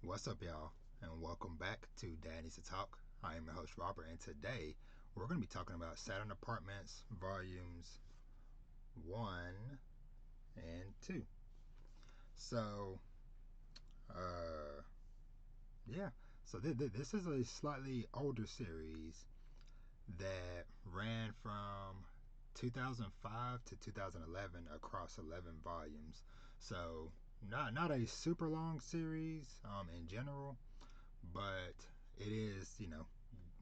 What's up, y'all? And welcome back to Dad Needs to Talk. I am your host, Robert, and today we're going to be talking about Saturn Apartments Volumes 1 and 2. So, uh, yeah. So, this is a slightly older series that ran from 2005 to 2011 across 11 volumes. So, not a super long series in general, but it is,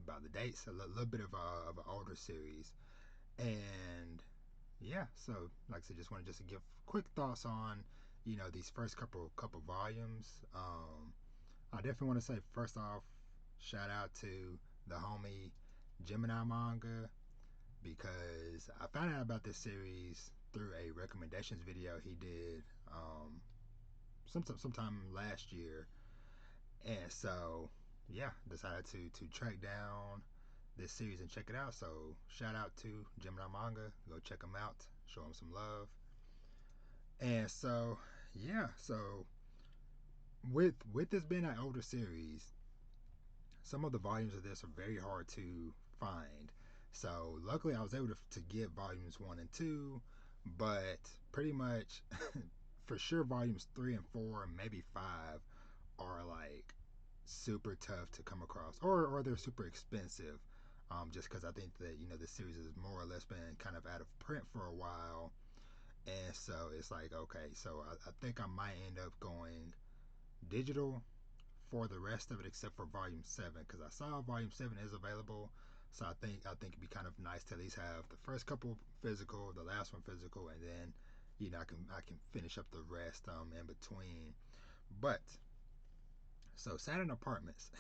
by the dates, a little bit of an older series. And yeah, so like I said, just want to just give quick thoughts on, these first couple volumes. I definitely want to say first off, shout out to the homie Gemini Manga, because I found out about this series through a recommendations video he did sometime last year. And so, yeah, decided to track down this series and check it out. So, shout out to Gemini Manga. Go check him out. Show him some love. And so, yeah, so with this being an older series, some of the volumes of this are very hard to find. So, luckily, I was able to get volumes 1 and 2, but pretty much for sure, volumes 3 and 4, and maybe 5 are like super tough to come across, or they're super expensive. Just because I think that this series has more or less been kind of out of print for a while, and so it's like, okay, so I think I might end up going digital for the rest of it, except for Volume 7, because I saw Volume 7 is available. So I think it'd be kind of nice to at least have the first couple physical, the last one physical, and then I can finish up the rest in between. But so Saturn Apartments.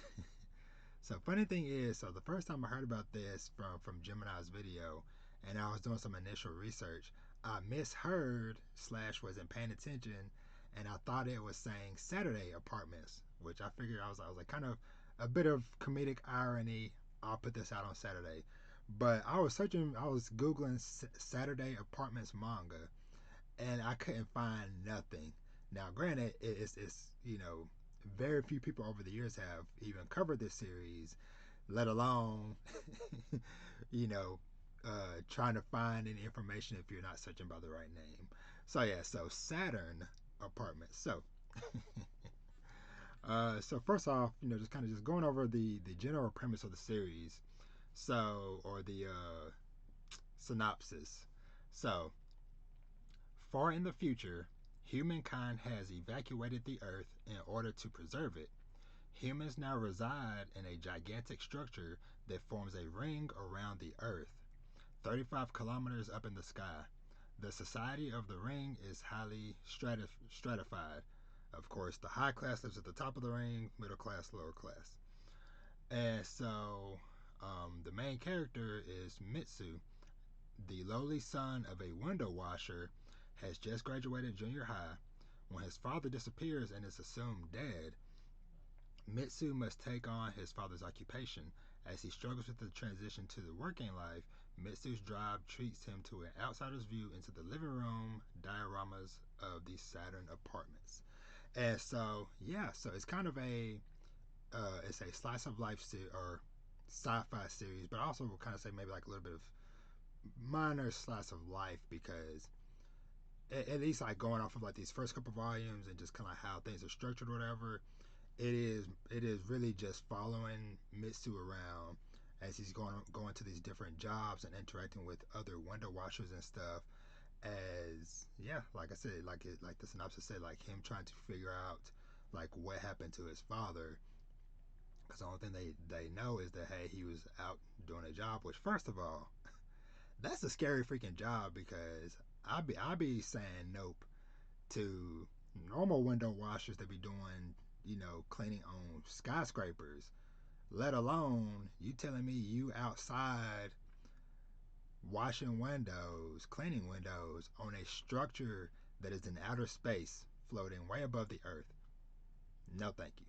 So funny thing is, so the first time I heard about this from Gemini's video, and I was doing some initial research, I misheard slash wasn't paying attention, and I thought it was saying Saturday Apartments, which I figured I was like kind of a bit of comedic irony. I'll put this out on Saturday, but I was googling Saturday Apartments manga, and I couldn't find nothing. Now, granted, it's very few people over the years have even covered this series, let alone you know trying to find any information if you're not searching by the right name. So yeah, so Saturn Apartments. So first off, just kind of just going over the general premise of the series. So, or the synopsis. So, far in the future, humankind has evacuated the Earth in order to preserve it. Humans now reside in a gigantic structure that forms a ring around the Earth, 35 kilometers up in the sky. The society of the ring is highly stratified. Of course, the high class lives at the top of the ring, middle class, lower class. And so, the main character is Mitsu, the lowly son of a window washer, has just graduated junior high. When his father disappears and is assumed dead, Mitsu must take on his father's occupation. As he struggles with the transition to the working life, Mitsu's job treats him to an outsider's view into the living room dioramas of the Saturn Apartments. And so, yeah, so it's kind of it's a slice of life or sci-fi series, but I also will kind of say maybe like a little bit of minor slice of life, because at least like going off of like these first couple volumes and just kind of how things are structured or whatever, it is really just following Mitsu around as he's going to these different jobs and interacting with other window washers and stuff. As yeah, like I said, like the synopsis said, like him trying to figure out like what happened to his father, because the only thing they know is that, hey, he was out doing a job. Which, first of all, that's a scary freaking job, because I be saying nope to normal window washers that be doing, cleaning on skyscrapers. Let alone you telling me you outside washing windows, cleaning windows on a structure that is in outer space, floating way above the earth. No, thank you.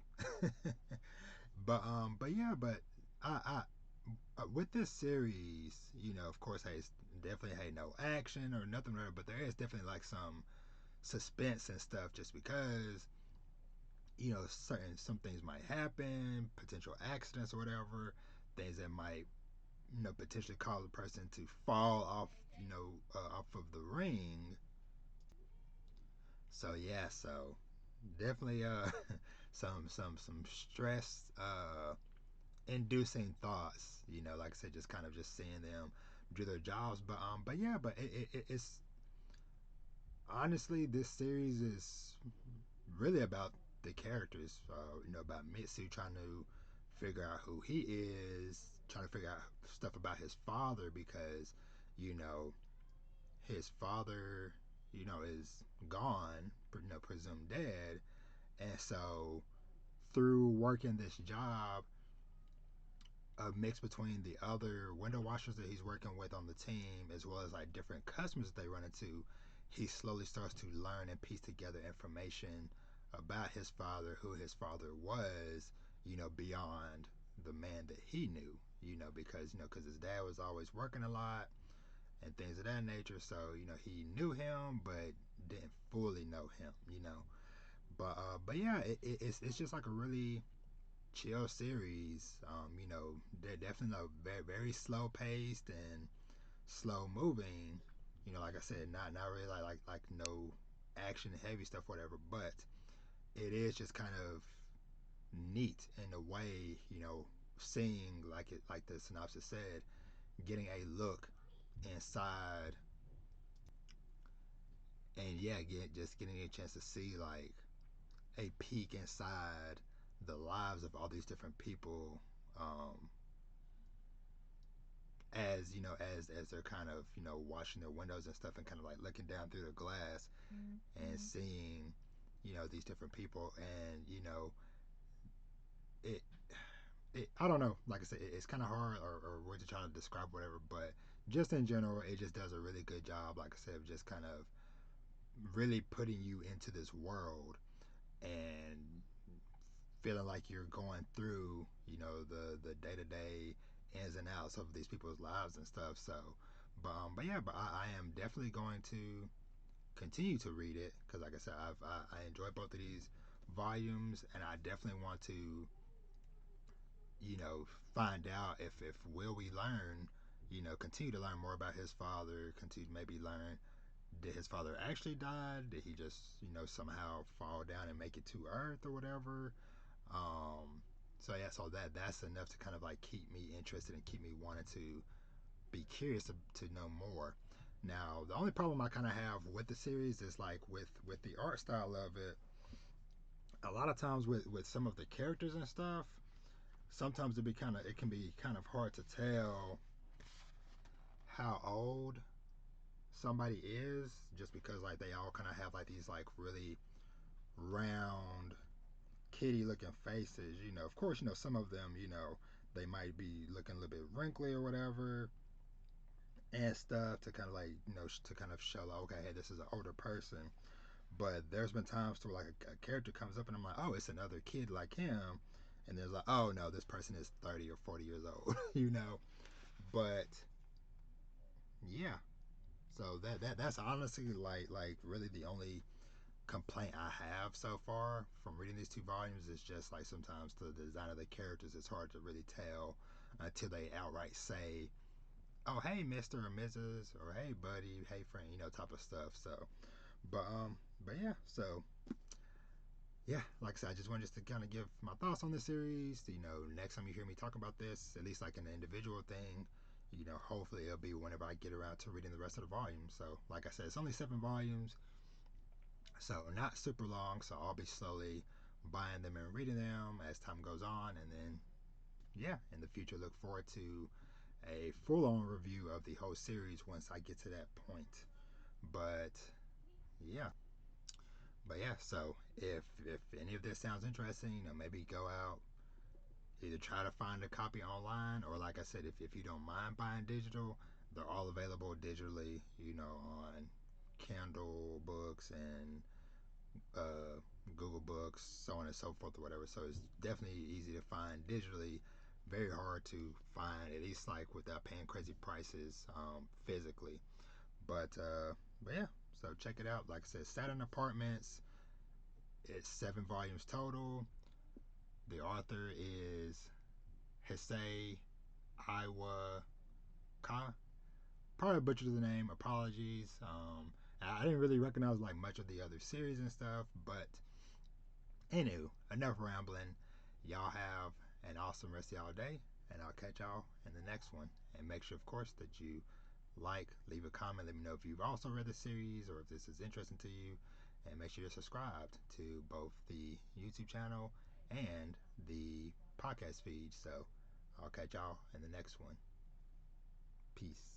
but with this series, of course, hey, it's definitely, hey, no action or nothing, but there is definitely like some suspense and stuff, just because some things might happen, potential accidents or whatever, things that might potentially cause a person to fall off off of the ring. So yeah, so definitely some stress inducing thoughts. Like I said, just kind of just seeing them do their jobs. But yeah, but it's honestly, this series is really about the characters. About Mitsu trying to figure out who he is, trying to figure out stuff about his father because you know his father is gone, presumed dead, and so through working this job, a mix between the other window washers that he's working with on the team as well as like different customers that they run into, he slowly starts to learn and piece together information about his father, who his father was, beyond the man that he knew, because his dad was always working a lot and things of that nature. So, he knew him but didn't fully know him. But yeah, it's just like a really chill series. They're definitely very very slow paced and slow moving. Like I said, not really like no action heavy stuff, whatever. But it is just kind of neat in a way. Seeing like the synopsis said, getting a look inside, and yeah, just getting a chance to see like a peek inside the lives of all these different people. As they're kind of washing their windows and stuff and kind of like looking down through the glass and seeing these different people, and it I don't know, like I said, it's kind of hard or we're just trying to describe whatever, but just in general it just does a really good job, like I said, of just kind of really putting you into this world and feeling like you're going through the day-to-day ins and outs of these people's lives and stuff. So but yeah, but I am definitely going to continue to read it because like I said, I enjoy both of these volumes, and I definitely want to find out if will we learn, continue to learn more about his father, continue to maybe learn, did his father actually die, did he just somehow fall down and make it to earth or whatever. um, so yeah, so that's enough to kind of like keep me interested and keep me wanting to be curious to know more. Now, the only problem I kind of have with the series is like with the art style of it. A lot of times with some of the characters and stuff, sometimes it can be kind of hard to tell how old somebody is just because like they all kind of have like these like really round kitty looking faces. Of course, some of them, they might be looking a little bit wrinkly or whatever and stuff to kind of like, to kind of show like, okay, hey, this is an older person. But there's been times to where like a character comes up and I'm like, oh, it's another kid like him. And there's like, oh no, this person is 30 or 40 years old, But yeah, so that's honestly like really the only complaint I have so far from reading these two volumes is just like sometimes the design of the characters is hard to really tell until they outright say, "Oh, hey, Mister or Mrs. or hey, buddy, hey, friend," type of stuff. So, but yeah, so yeah, like I said, I just wanted just to kind of give my thoughts on this series. Next time you hear me talk about this, at least like an individual thing, hopefully it'll be whenever I get around to reading the rest of the volumes. So, like I said, it's only 7 volumes, so not super long. So I'll be slowly buying them and reading them as time goes on, and then yeah, in the future, look forward to a full-on review of the whole series once I get to that point. But yeah, so if any of this sounds interesting, maybe go out, either try to find a copy online, or like I said, if you don't mind buying digital, they're all available digitally, on Kindle books and uh, Google Books, so on and so forth, or whatever. So it's definitely easy to find digitally. Very hard to find, at least like without paying crazy prices physically. But yeah, so check it out. Like I said, Saturn Apartments. It's 7 volumes total. The author is Heisei Iwa Ka. Probably butchered the name. Apologies. I didn't really recognize like much of the other series and stuff, but anywho, enough rambling. Y'all have an awesome rest of y'all day, and I'll catch y'all in the next one. And make sure, of course, that you like, leave a comment, let me know if you've also read the series or if this is interesting to you, and make sure you're subscribed to both the YouTube channel and the podcast feed. So I'll catch y'all in the next one. Peace.